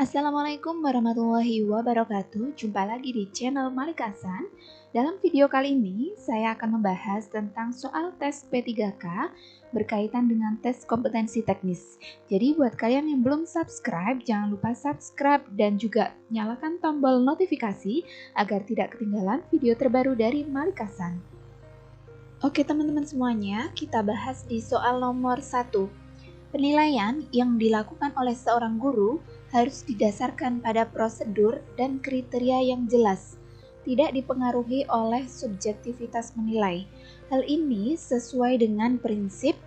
Assalamualaikum warahmatullahi wabarakatuh. Jumpa lagi di channel Malik Hasan. Dalam video kali ini, saya akan membahas tentang soal tes P3K berkaitan dengan tes kompetensi teknis. Jadi buat kalian yang belum subscribe, jangan lupa subscribe dan juga nyalakan tombol notifikasi agar tidak ketinggalan video terbaru dari Malik Hasan. Oke teman-teman semuanya, kita bahas di soal nomor 1. Penilaian yang dilakukan oleh seorang guru harus didasarkan pada prosedur dan kriteria yang jelas, tidak dipengaruhi oleh subjektivitas menilai. Hal ini sesuai dengan prinsip.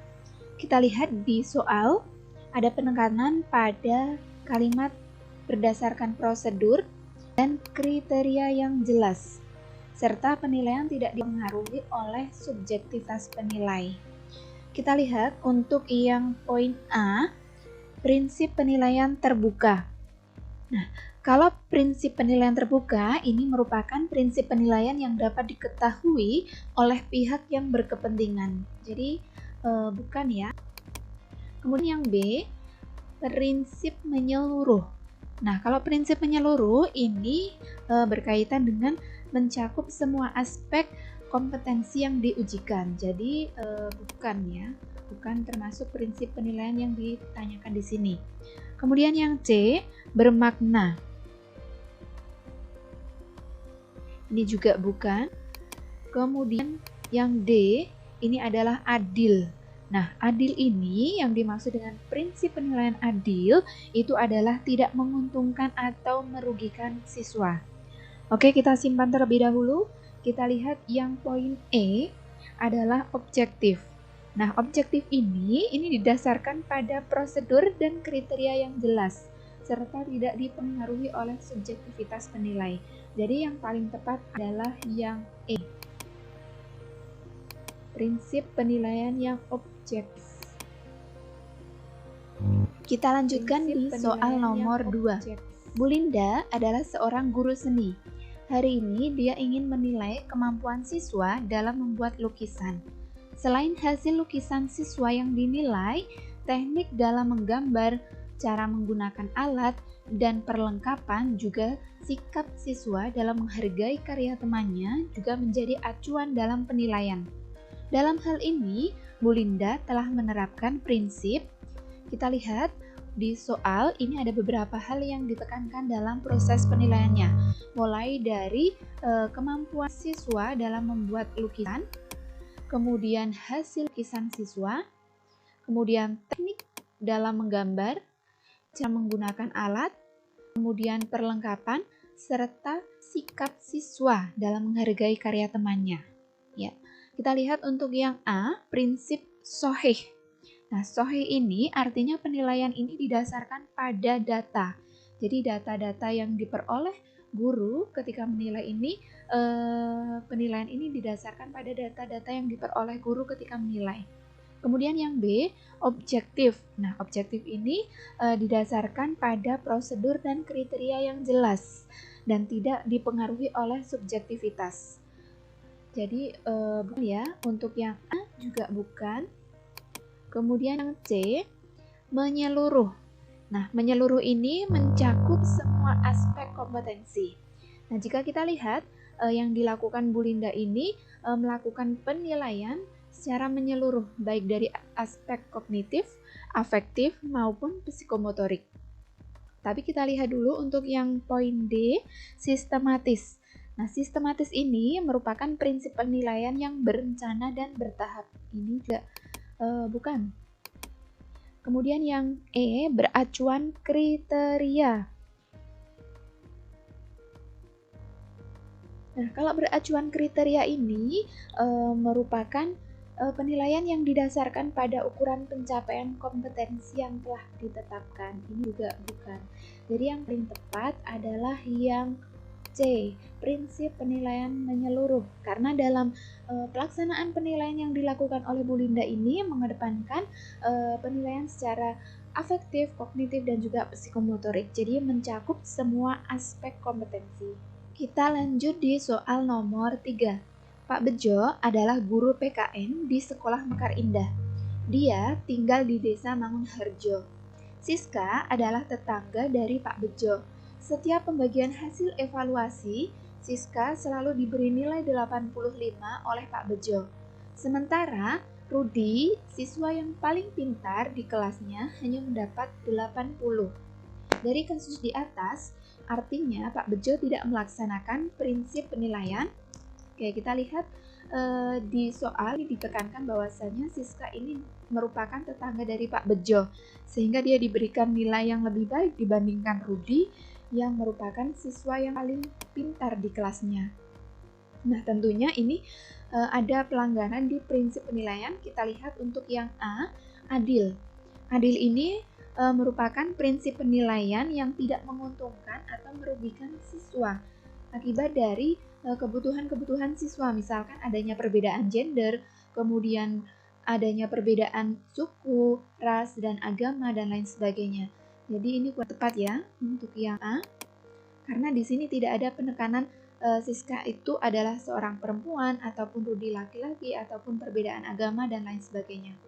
Kita lihat di soal, ada penekanan pada kalimat berdasarkan prosedur dan kriteria yang jelas, serta penilaian tidak dipengaruhi oleh subjektivitas penilai. Kita lihat untuk yang poin A, prinsip penilaian terbuka. Nah, kalau prinsip penilaian terbuka ini merupakan prinsip penilaian yang dapat diketahui oleh pihak yang berkepentingan. Jadi bukan ya. Kemudian yang B, prinsip menyeluruh. Nah, kalau prinsip menyeluruh ini berkaitan dengan mencakup semua aspek kompetensi yang diujikan. Jadi bukan termasuk prinsip penilaian yang ditanyakan di sini. Kemudian yang C, bermakna. Ini juga bukan. Kemudian yang D, ini adalah adil. Nah, adil ini yang dimaksud dengan prinsip penilaian adil itu adalah tidak menguntungkan atau merugikan siswa. Oke, kita simpan terlebih dahulu. Kita lihat yang poin E adalah objektif. Nah, objektif ini didasarkan pada prosedur dan kriteria yang jelas, serta tidak dipengaruhi oleh subjektivitas penilai. Jadi yang paling tepat adalah yang E. Prinsip penilaian yang objektif. Kita lanjutkan di soal nomor 2. Bu Linda adalah seorang guru seni. Hari ini dia ingin menilai kemampuan siswa dalam membuat lukisan. Selain hasil lukisan siswa yang dinilai, teknik dalam menggambar, cara menggunakan alat, dan perlengkapan juga sikap siswa dalam menghargai karya temannya juga menjadi acuan dalam penilaian. Dalam hal ini, Bu Linda telah menerapkan prinsip. Kita lihat di soal ini ada beberapa hal yang ditekankan dalam proses penilaiannya, mulai dari kemampuan siswa dalam membuat lukisan, kemudian hasil lukisan siswa, kemudian teknik dalam menggambar, cara menggunakan alat, kemudian perlengkapan, serta sikap siswa dalam menghargai karya temannya. Ya, kita lihat untuk yang A, prinsip sahih. Nah, sahih ini artinya penilaian ini didasarkan pada data. Jadi data-data yang diperoleh guru ketika menilai ini, penilaian ini didasarkan pada data-data yang diperoleh guru ketika menilai. Kemudian yang B, objektif. Nah, objektif ini didasarkan pada prosedur dan kriteria yang jelas dan tidak dipengaruhi oleh subjektivitas. Jadi bukan ya, untuk yang A juga bukan. Kemudian yang C, menyeluruh. Nah, menyeluruh ini mencakup semua aspek kompetensi. Nah, jika kita lihat yang dilakukan Bu Linda ini melakukan penilaian secara menyeluruh, baik dari aspek kognitif, afektif, maupun psikomotorik. Tapi kita lihat dulu untuk yang poin D, sistematis. Nah, sistematis ini merupakan prinsip penilaian yang berencana dan bertahap. Ini juga bukan. Kemudian yang E, beracuan kriteria. Nah, kalau beracuan kriteria ini merupakan penilaian yang didasarkan pada ukuran pencapaian kompetensi yang telah ditetapkan. Ini juga bukan. Jadi yang paling tepat adalah yang C, prinsip penilaian menyeluruh. Karena dalam pelaksanaan penilaian yang dilakukan oleh Bu Linda ini mengedepankan penilaian secara afektif, kognitif, dan juga psikomotorik. Jadi mencakup semua aspek kompetensi. Kita lanjut di soal nomor 3. Pak Bejo adalah guru PKN di Sekolah Mekar Indah. Dia tinggal di Desa Mangunharjo. Siska adalah tetangga dari Pak Bejo. Setiap pembagian hasil evaluasi, Siska selalu diberi nilai 85 oleh Pak Bejo. Sementara Rudi, siswa yang paling pintar di kelasnya, hanya mendapat 80. Dari kasus di atas, artinya Pak Bejo tidak melaksanakan prinsip penilaian. Oke, kita lihat di soal ditekankan bahwasanya Siska ini merupakan tetangga dari Pak Bejo, sehingga dia diberikan nilai yang lebih baik dibandingkan Rudi yang merupakan siswa yang paling pintar di kelasnya. Nah, tentunya ini ada pelanggaran di prinsip penilaian. Kita lihat untuk yang A, adil. Adil ini merupakan prinsip penilaian yang tidak menguntungkan atau merugikan siswa akibat dari kebutuhan-kebutuhan siswa, misalkan adanya perbedaan gender, kemudian adanya perbedaan suku, ras, dan agama, dan lain sebagainya. Jadi ini kurang tepat ya untuk yang A, karena di sini tidak ada penekanan Siska itu adalah seorang perempuan, ataupun Rudi laki-laki, ataupun perbedaan agama, dan lain sebagainya.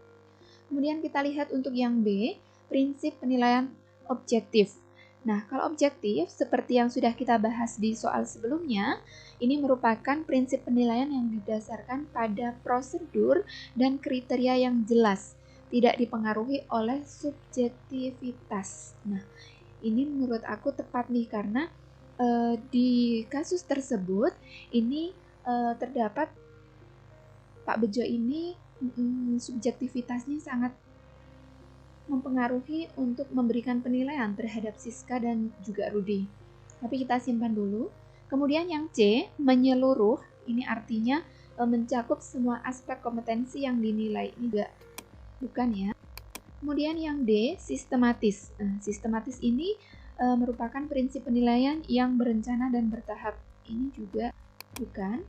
Kemudian kita lihat untuk yang B, prinsip penilaian objektif. Nah, kalau objektif, seperti yang sudah kita bahas di soal sebelumnya, ini merupakan prinsip penilaian yang didasarkan pada prosedur dan kriteria yang jelas, tidak dipengaruhi oleh subjektivitas. Nah, ini menurut aku tepat nih, karena di kasus tersebut, ini terdapat Pak Bejo ini subjektivitasnya sangat mempengaruhi untuk memberikan penilaian terhadap Siska dan juga Rudi. Tapi kita simpan dulu. Kemudian yang C, menyeluruh, ini artinya mencakup semua aspek kompetensi yang dinilai. Ini juga bukan ya. Kemudian yang D, sistematis. Sistematis ini merupakan prinsip penilaian yang berencana dan bertahap. Ini juga bukan.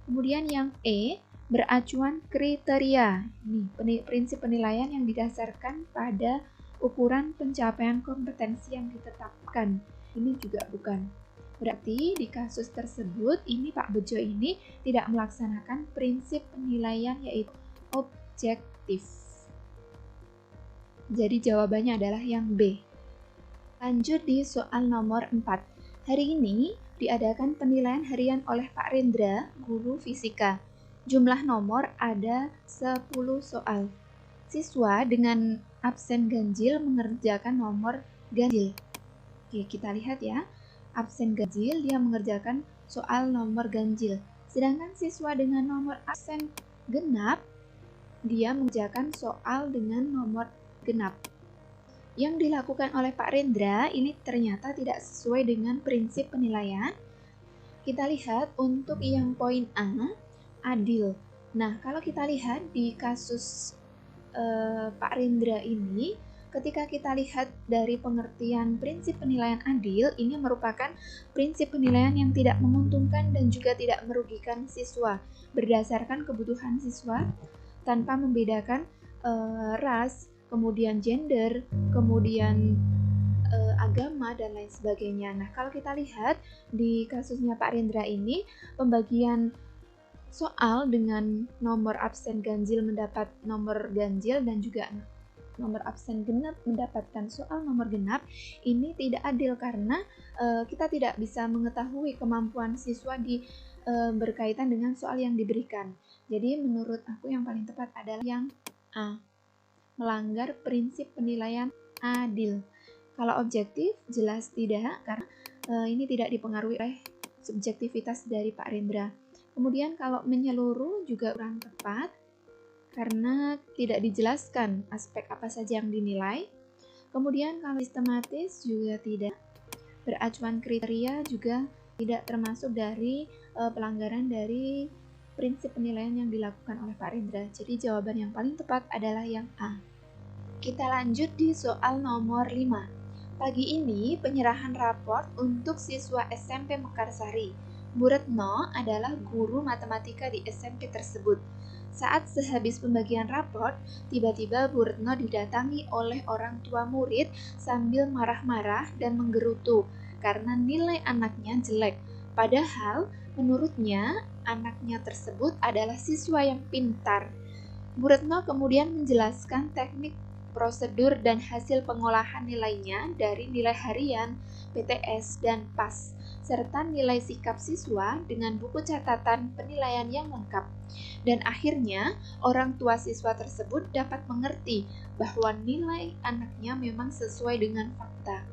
Kemudian yang E, beracuan kriteria. Ini prinsip penilaian yang didasarkan pada ukuran pencapaian kompetensi yang ditetapkan. Ini juga bukan. Berarti di kasus tersebut ini Pak Bejo ini tidak melaksanakan prinsip penilaian yaitu objektif. Jadi jawabannya adalah yang B. Lanjut di soal nomor 4. Hari ini diadakan penilaian harian oleh Pak Rendra, guru fisika. Jumlah nomor ada 10 soal. Siswa dengan absen ganjil mengerjakan nomor ganjil. Oke, kita lihat ya. Absen ganjil dia mengerjakan soal nomor ganjil. Sedangkan siswa dengan nomor absen genap dia mengerjakan soal dengan nomor genap. Yang dilakukan oleh Pak Rendra ini ternyata tidak sesuai dengan prinsip penilaian. Kita lihat untuk yang poin A, adil. Nah, kalau kita lihat di kasus Pak Rendra ini, ketika kita lihat dari pengertian prinsip penilaian adil, ini merupakan prinsip penilaian yang tidak menguntungkan dan juga tidak merugikan siswa, berdasarkan kebutuhan siswa tanpa membedakan ras, kemudian gender, kemudian agama, dan lain sebagainya. Nah, kalau kita lihat di kasusnya Pak Rendra ini, pembagian soal dengan nomor absen ganjil mendapat nomor ganjil dan juga nomor absen genap mendapatkan soal nomor genap, ini tidak adil karena kita tidak bisa mengetahui kemampuan siswa di berkaitan dengan soal yang diberikan. Jadi menurut aku yang paling tepat adalah yang A, melanggar prinsip penilaian adil. Kalau objektif jelas tidak, karena ini tidak dipengaruhi oleh subjektivitas dari Pak Rendra. Kemudian kalau menyeluruh juga kurang tepat karena tidak dijelaskan aspek apa saja yang dinilai. Kemudian kalau sistematis juga tidak. Beracuan kriteria juga tidak termasuk dari pelanggaran dari prinsip penilaian yang dilakukan oleh Pak Rendra. Jadi jawaban yang paling tepat adalah yang A. Kita lanjut di soal nomor 5. Pagi ini penyerahan raport untuk siswa SMP Mekarsari. Bu Retno adalah guru matematika di SMP tersebut. Saat sehabis pembagian raport, tiba-tiba Bu Retno didatangi oleh orang tua murid sambil marah-marah dan menggerutu karena nilai anaknya jelek. Padahal menurutnya anaknya tersebut adalah siswa yang pintar. Bu Retno kemudian menjelaskan teknik prosedur dan hasil pengolahan nilainya dari nilai harian, PTS, dan PAS, serta nilai sikap siswa dengan buku catatan penilaian yang lengkap. Dan akhirnya, orang tua siswa tersebut dapat mengerti bahwa nilai anaknya memang sesuai dengan fakta.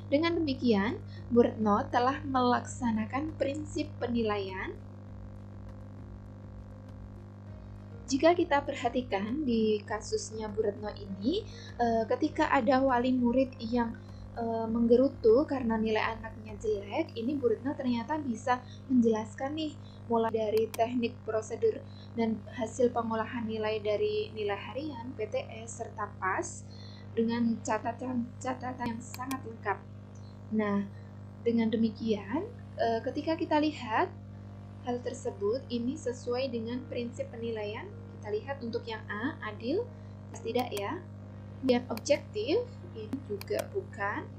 Dengan demikian, Bu Retno telah melaksanakan prinsip penilaian. Jika kita perhatikan di kasusnya Bu Retno ini, ketika ada wali murid yang menggerutu karena nilai anaknya jelek, ini Bu Retno ternyata bisa menjelaskan nih, mulai dari teknik, prosedur, dan hasil pengolahan nilai dari nilai harian, PTS, serta PAS dengan catatan yang sangat lengkap. Nah, dengan demikian, ketika kita lihat hal tersebut ini sesuai dengan prinsip penilaian. Kita lihat untuk yang A, adil, tidak ya. Kemudian objektif, ini juga bukan.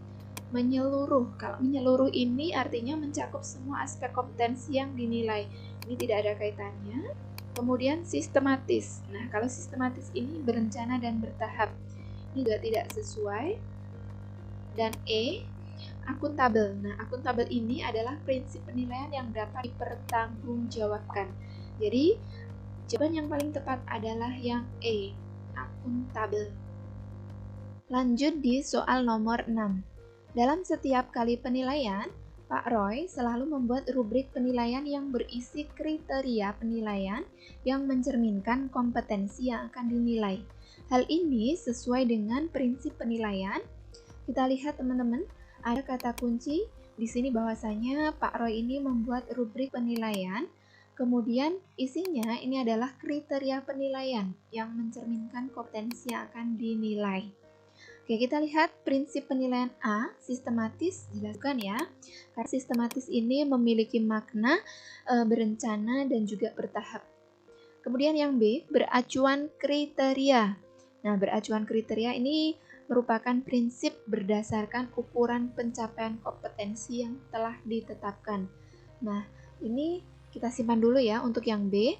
Menyeluruh, kalau menyeluruh ini artinya mencakup semua aspek kompetensi yang dinilai. Ini tidak ada kaitannya. Kemudian sistematis. Nah, kalau sistematis ini berencana dan bertahap. Ini juga tidak sesuai. Dan E, akuntabel. Nah, akuntabel ini adalah prinsip penilaian yang dapat dipertanggungjawabkan. Jadi, jawaban yang paling tepat adalah yang E, akuntabel. Lanjut di soal nomor 6. Dalam setiap kali penilaian, Pak Roy selalu membuat rubrik penilaian yang berisi kriteria penilaian yang mencerminkan kompetensi yang akan dinilai. Hal ini sesuai dengan prinsip penilaian. Kita lihat teman-teman, ada kata kunci di sini bahwasanya Pak Roy ini membuat rubrik penilaian. Kemudian isinya ini adalah kriteria penilaian yang mencerminkan kompetensi yang akan dinilai. Oke, kita lihat prinsip penilaian A, sistematis, jelaskan ya. Karena sistematis ini memiliki makna berencana dan juga bertahap. Kemudian yang B, beracuan kriteria. Nah, beracuan kriteria ini merupakan prinsip berdasarkan ukuran pencapaian kompetensi yang telah ditetapkan. Nah, ini kita simpan dulu ya untuk yang B.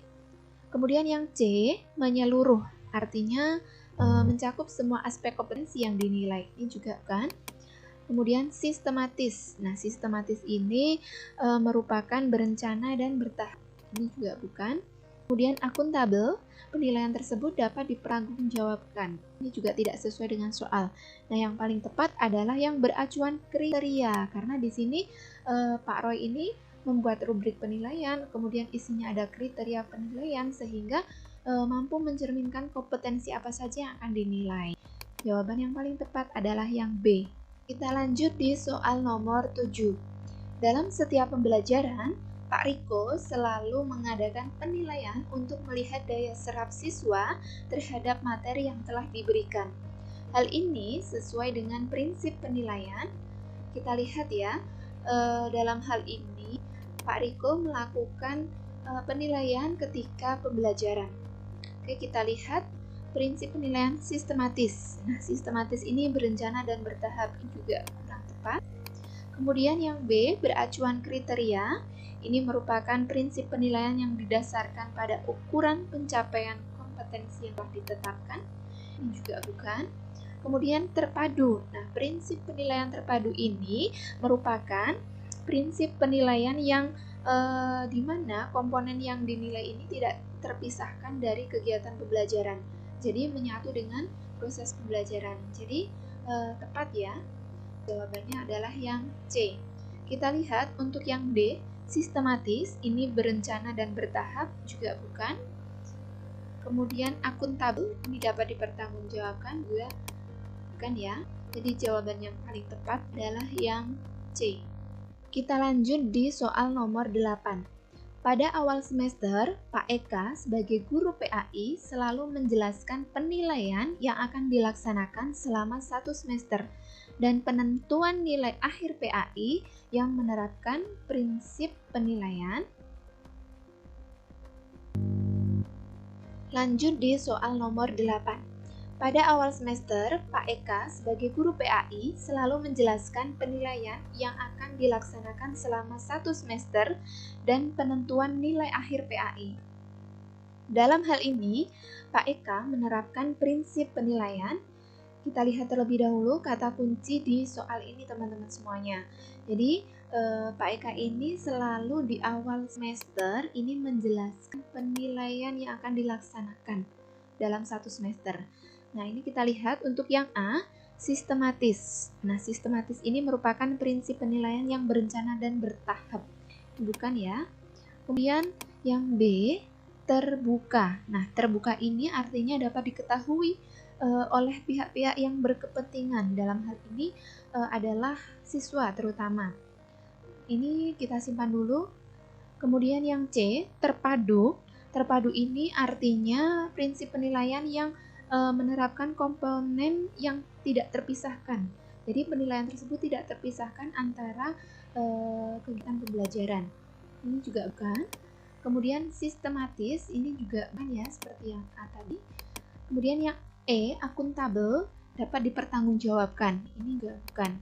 Kemudian yang C, menyeluruh. Artinya mencakup semua aspek kompetensi yang dinilai. Ini juga kan. Kemudian sistematis. Nah, sistematis ini merupakan berencana dan bertahap. Ini juga bukan. Kemudian akuntabel, penilaian tersebut dapat dipertanggungjawabkan. Ini juga tidak sesuai dengan soal. Nah, yang paling tepat adalah yang beracuan kriteria. Karena di sini Pak Roy ini membuat rubrik penilaian, kemudian isinya ada kriteria penilaian sehingga mampu mencerminkan kompetensi apa saja yang akan dinilai. Jawaban yang paling tepat adalah yang B. Kita lanjut di soal nomor 7. Dalam setiap pembelajaran, Pak Riko selalu mengadakan penilaian untuk melihat daya serap siswa terhadap materi yang telah diberikan. Hal ini sesuai dengan prinsip penilaian. Kita lihat ya, dalam hal ini Pak Riko melakukan penilaian ketika pembelajaran. Oke, kita lihat prinsip penilaian sistematis. Nah, sistematis ini berencana dan bertahap, ini juga kurang tepat. Kemudian yang B, beracuan kriteria. Ini merupakan prinsip penilaian yang didasarkan pada ukuran pencapaian kompetensi yang telah ditetapkan. Ini juga bukan. Kemudian terpadu. Nah, prinsip penilaian terpadu ini merupakan prinsip penilaian yang di mana komponen yang dinilai ini tidak terpisahkan dari kegiatan pembelajaran. Jadi menyatu dengan proses pembelajaran. Jadi tepat ya. Jawabannya adalah yang C. Kita lihat untuk yang D, sistematis, ini berencana dan bertahap, juga bukan. Kemudian akuntabel, ini dapat dipertanggungjawabkan, juga bukan ya. Jadi jawaban yang paling tepat adalah yang C. Kita lanjut di soal nomor 8. Pada awal semester, Pak Eka sebagai guru PAI selalu menjelaskan penilaian yang akan dilaksanakan selama 1 semester dan penentuan nilai akhir PAI yang menerapkan prinsip penilaian. Lanjut di soal nomor 8. Pada awal semester, Pak Eka sebagai guru PAI selalu menjelaskan penilaian yang akan dilaksanakan selama 1 semester dan penentuan nilai akhir PAI. Dalam hal ini, Pak Eka menerapkan prinsip penilaian. Kita lihat terlebih dahulu kata kunci di soal ini teman-teman semuanya. Jadi Pak Eka ini selalu di awal semester ini menjelaskan penilaian yang akan dilaksanakan dalam satu semester. Nah, ini kita lihat untuk yang A, sistematis. Nah, sistematis ini merupakan prinsip penilaian yang berencana dan bertahap. Bukan ya. Kemudian yang B, terbuka. Nah, terbuka ini artinya dapat diketahui oleh pihak-pihak yang berkepentingan. Dalam hal ini adalah siswa terutama. Ini kita simpan dulu. Kemudian yang C, terpadu. Terpadu ini artinya prinsip penilaian yang menerapkan komponen yang tidak terpisahkan. Jadi penilaian tersebut tidak terpisahkan antara kegiatan pembelajaran. Ini juga bukan. Kemudian sistematis, ini juga bukan ya, seperti yang A tadi. Kemudian yang E, akuntabel, dapat dipertanggungjawabkan. Ini juga bukan.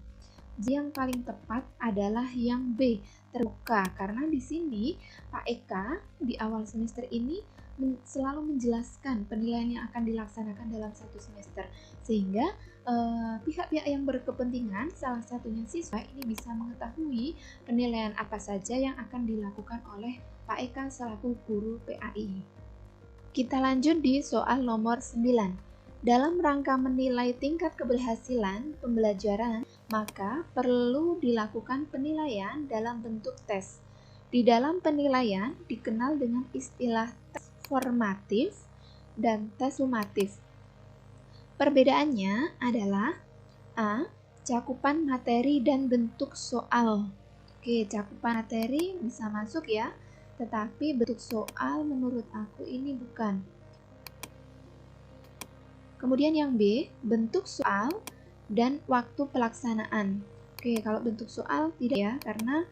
Jadi yang paling tepat adalah yang B, terbuka. Karena di sini Pak Eka di awal semester ini selalu menjelaskan penilaian yang akan dilaksanakan dalam satu semester. Sehingga pihak-pihak yang berkepentingan, salah satunya siswa, ini bisa mengetahui penilaian apa saja yang akan dilakukan oleh Pak Eka selaku guru PAI. Kita lanjut di soal nomor 9. Dalam rangka menilai tingkat keberhasilan pembelajaran, maka perlu dilakukan penilaian dalam bentuk tes. Di dalam penilaian dikenal dengan istilah tes formatif dan tes sumatif. Perbedaannya adalah A, cakupan materi dan bentuk soal. Oke, cakupan materi bisa masuk ya, tetapi bentuk soal menurut aku ini bukan. Kemudian yang B, bentuk soal dan waktu pelaksanaan. Oke, kalau bentuk soal tidak ya, karena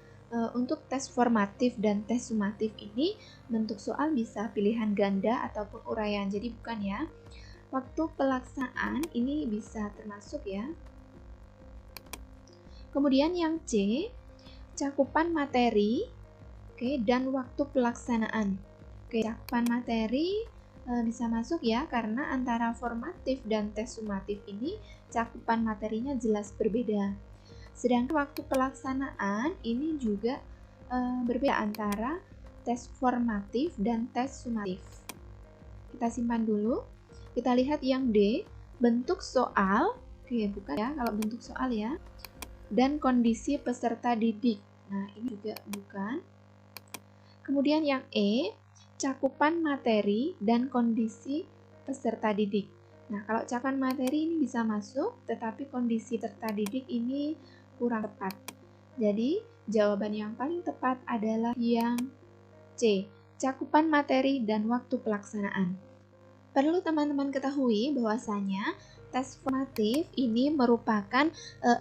untuk tes formatif dan tes sumatif ini bentuk soal bisa pilihan ganda ataupun uraian, jadi bukan ya. Waktu pelaksanaan ini bisa termasuk ya. Kemudian yang C, cakupan materi, oke, dan waktu pelaksanaan. Oke, cakupan materi bisa masuk ya, karena antara formatif dan tes sumatif ini cakupan materinya jelas berbeda. Sedangkan waktu pelaksanaan ini juga berbeda antara tes formatif dan tes sumatif. Kita simpan dulu. Kita lihat yang D, bentuk soal. Oke, bukan ya kalau bentuk soal ya. Dan kondisi peserta didik. Nah, ini juga bukan. Kemudian yang E, cakupan materi dan kondisi peserta didik. Nah, kalau cakupan materi ini bisa masuk, tetapi kondisi peserta didik ini kurang tepat. Jadi, jawaban yang paling tepat adalah yang C, cakupan materi dan waktu pelaksanaan. Perlu teman-teman ketahui bahwasanya tes formatif ini merupakan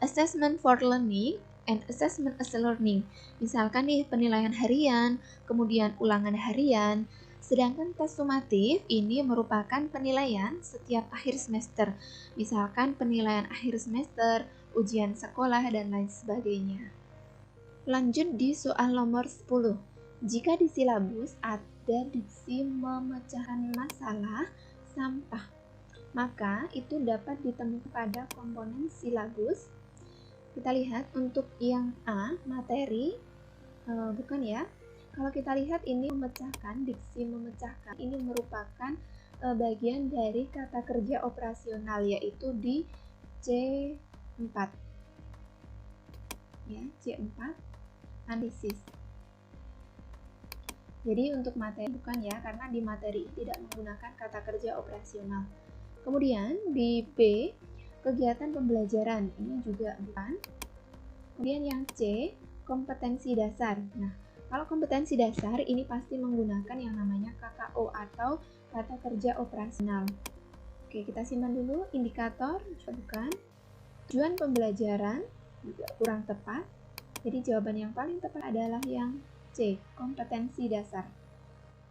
assessment for learning and assessment as learning. Misalkan nih penilaian harian, kemudian ulangan harian. Sedangkan tes sumatif ini merupakan penilaian setiap akhir semester. Misalkan penilaian akhir semester, ujian sekolah, dan lain sebagainya. Lanjut di soal nomor 10. Jika di silabus ada diksi memecahkan masalah sampah, maka itu dapat ditemukan pada komponen silabus. Kita lihat untuk yang A, materi, bukan ya. Kalau kita lihat ini memecahkan, diksi memecahkan, ini merupakan bagian dari kata kerja operasional, yaitu di C4. Ya, C4, analisis. Jadi untuk materi bukan ya, karena di materi tidak menggunakan kata kerja operasional. Kemudian di B, kegiatan pembelajaran, ini juga bukan. Kemudian yang C, kompetensi dasar. Nah, kalau kompetensi dasar ini pasti menggunakan yang namanya KKO atau kata kerja operasional. Oke, kita simpan dulu. Indikator juga bukan. Tujuan pembelajaran juga kurang tepat. Jadi jawaban yang paling tepat adalah yang C, kompetensi dasar.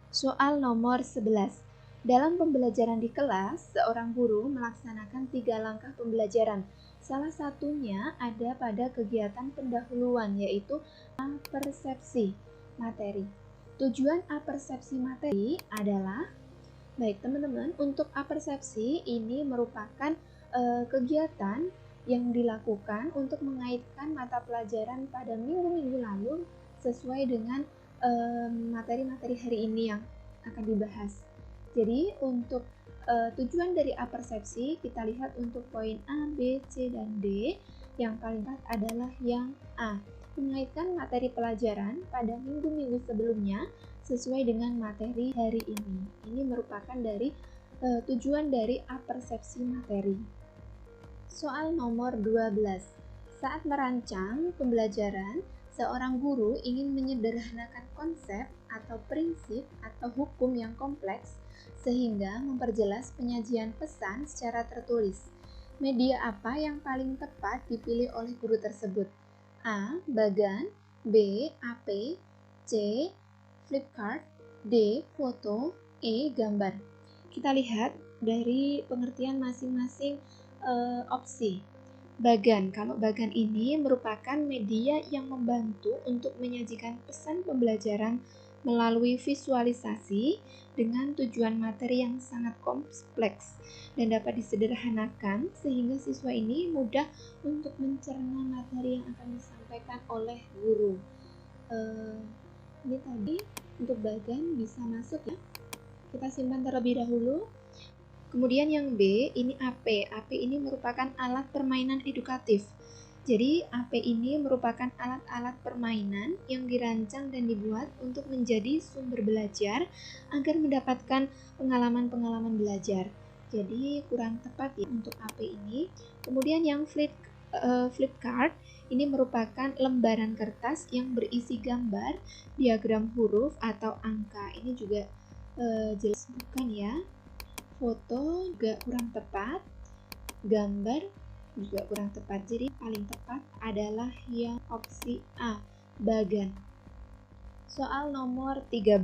Soal nomor 11. Dalam pembelajaran di kelas, seorang guru melaksanakan 3 langkah pembelajaran. Salah satunya ada pada kegiatan pendahuluan, yaitu apersepsi materi. Tujuan apersepsi materi adalah, baik teman-teman, untuk apersepsi ini merupakan kegiatan yang dilakukan untuk mengaitkan mata pelajaran pada minggu-minggu lalu sesuai dengan materi-materi hari ini yang akan dibahas. Jadi untuk tujuan dari apersepsi, kita lihat untuk poin A, B, C, dan D. Yang paling tepat adalah yang A, mengaitkan materi pelajaran pada minggu-minggu sebelumnya sesuai dengan materi hari ini. Ini merupakan dari tujuan dari apersepsi materi. Soal nomor 12. Saat merancang pembelajaran, seorang guru ingin menyederhanakan konsep atau prinsip atau hukum yang kompleks sehingga memperjelas penyajian pesan secara tertulis. Media apa yang paling tepat dipilih oleh guru tersebut? A. Bagan, B. AP, C. Flipchart, D. Foto, E. Gambar. Kita lihat dari pengertian masing-masing opsi. Bagan, kalau bagan ini merupakan media yang membantu untuk menyajikan pesan pembelajaran melalui visualisasi dengan tujuan materi yang sangat kompleks dan dapat disederhanakan sehingga siswa ini mudah untuk mencerna materi yang akan disampaikan oleh guru. Ini tadi untuk bagan bisa masuk ya. Kita simpan terlebih dahulu. Kemudian yang B, ini AP. AP ini merupakan alat permainan edukatif. Jadi AP ini merupakan alat-alat permainan yang dirancang dan dibuat untuk menjadi sumber belajar agar mendapatkan pengalaman-pengalaman belajar. Jadi kurang tepat ya untuk AP ini. Kemudian yang Flipchart ini merupakan lembaran kertas yang berisi gambar, diagram huruf atau angka. Ini juga jelas bukan ya. Foto juga kurang tepat, gambar juga kurang tepat. Jadi paling tepat adalah yang opsi A, bagan. Soal nomor 13.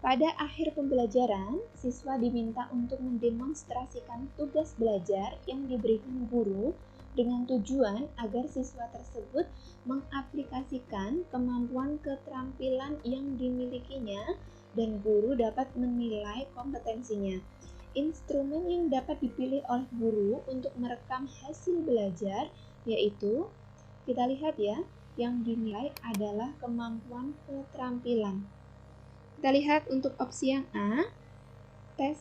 Pada akhir pembelajaran, siswa diminta untuk mendemonstrasikan tugas belajar yang diberikan guru dengan tujuan agar siswa tersebut mengaplikasikan kemampuan keterampilan yang dimilikinya dan guru dapat menilai kompetensinya. Instrumen yang dapat dipilih oleh guru untuk merekam hasil belajar yaitu, kita lihat ya, yang dinilai adalah kemampuan keterampilan. Kita lihat untuk opsi yang A, tes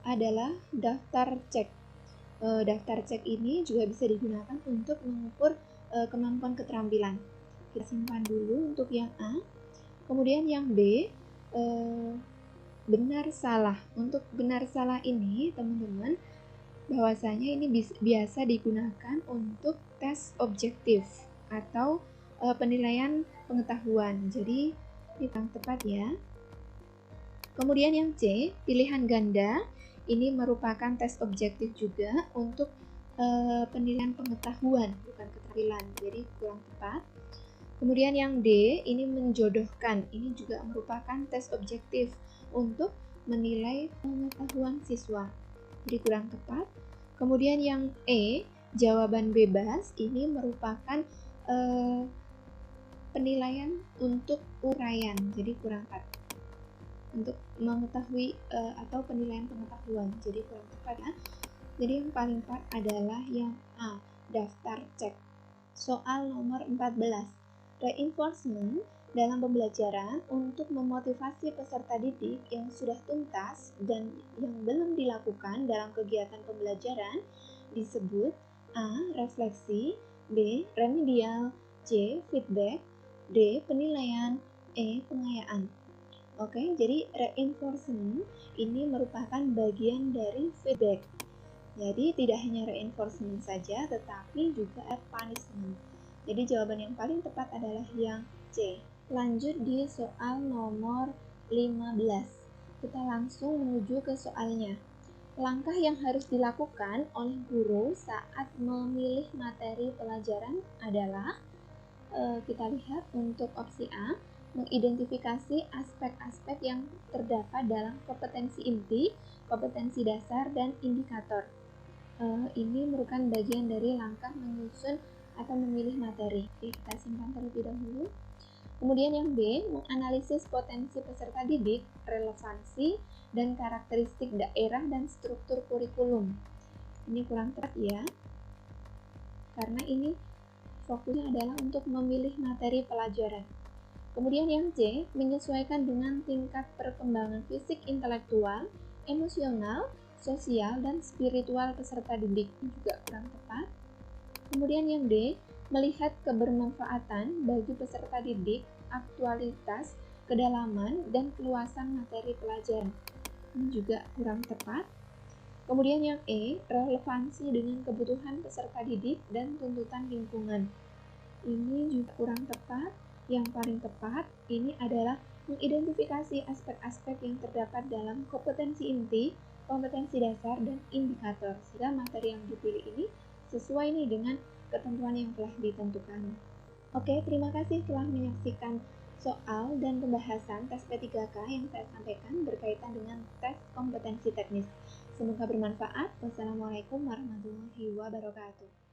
adalah daftar cek. Daftar cek ini juga bisa digunakan untuk mengukur kemampuan keterampilan. Kita simpan dulu untuk yang A. Kemudian yang B, benar salah. Untuk benar salah ini teman-teman, bahwasanya ini biasa digunakan untuk tes objektif atau penilaian pengetahuan. Jadi ini yang tepat ya. Kemudian yang C, pilihan ganda, ini merupakan tes objektif juga untuk penilaian pengetahuan, bukan keterampilan. Jadi kurang tepat. Kemudian yang D, ini menjodohkan. Ini juga merupakan tes objektif untuk menilai pengetahuan siswa. Jadi kurang tepat. Kemudian yang E, jawaban bebas, ini merupakan penilaian untuk uraian. Jadi kurang tepat. Untuk mengetahui atau penilaian pengetahuan. Jadi kurang tepat ya. Jadi yang paling tepat adalah yang A, daftar cek. Soal nomor 14. Reinforcement dalam pembelajaran untuk memotivasi peserta didik yang sudah tuntas dan yang belum dilakukan dalam kegiatan pembelajaran disebut A. Refleksi, B. Remedial, C. Feedback, D. Penilaian, E. Pengayaan. Oke, jadi reinforcement ini merupakan bagian dari feedback. Jadi tidak hanya reinforcement saja, tetapi juga punishment. Jadi jawaban yang paling tepat adalah yang C. Lanjut di soal nomor 15. Kita langsung menuju ke soalnya. Langkah yang harus dilakukan oleh guru saat memilih materi pelajaran adalah, kita lihat untuk opsi A, mengidentifikasi aspek-aspek yang terdapat dalam kompetensi inti, kompetensi dasar, dan indikator. Ini merupakan bagian dari langkah menyusun atau memilih materi. Oke, kita simpan terlebih dahulu. Kemudian yang B, menganalisis potensi peserta didik, relevansi, dan karakteristik daerah dan struktur kurikulum. Ini kurang tepat ya, karena ini fokusnya adalah untuk memilih materi pelajaran. Kemudian yang C, menyesuaikan dengan tingkat perkembangan fisik, intelektual, emosional, sosial, dan spiritual peserta didik. Ini juga kurang tepat. Kemudian yang D, melihat kebermanfaatan bagi peserta didik, aktualitas, kedalaman, dan keluasan materi pelajaran. Ini juga kurang tepat. Kemudian yang E, relevansi dengan kebutuhan peserta didik dan tuntutan lingkungan. Ini juga kurang tepat. Yang paling tepat ini adalah mengidentifikasi aspek-aspek yang terdapat dalam kompetensi inti, kompetensi dasar, dan indikator, sehingga materi yang dipilih ini sesuai nih dengan ketentuan yang telah ditentukan. Oke, terima kasih telah menyaksikan soal dan pembahasan tes P3K yang saya sampaikan berkaitan dengan tes kompetensi teknis. Semoga bermanfaat. Wassalamualaikum warahmatullahi wabarakatuh.